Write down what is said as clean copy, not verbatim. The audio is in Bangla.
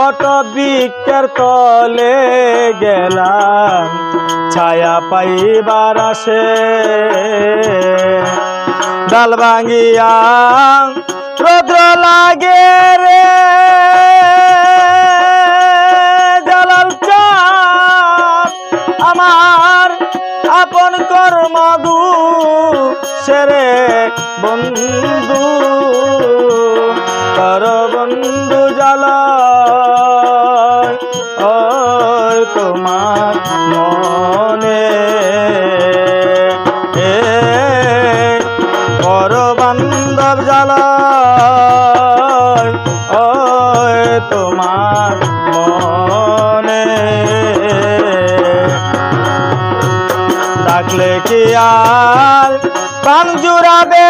বট বৃক্ষের তলে গেলাম ছায়া পাইবার আসে ডাল ভাঙিয়া রৌদ্র লাগে রে জালাল চাঁদ আমার আপন কর্মদু সেরে বন্ধু কর বন্ধু জ্বালায় ওই তোমার মনে কর বান্ধব জ্বালায় ওই তোমার মনে ডাকলে কি আর প্রাণ জুড়াবে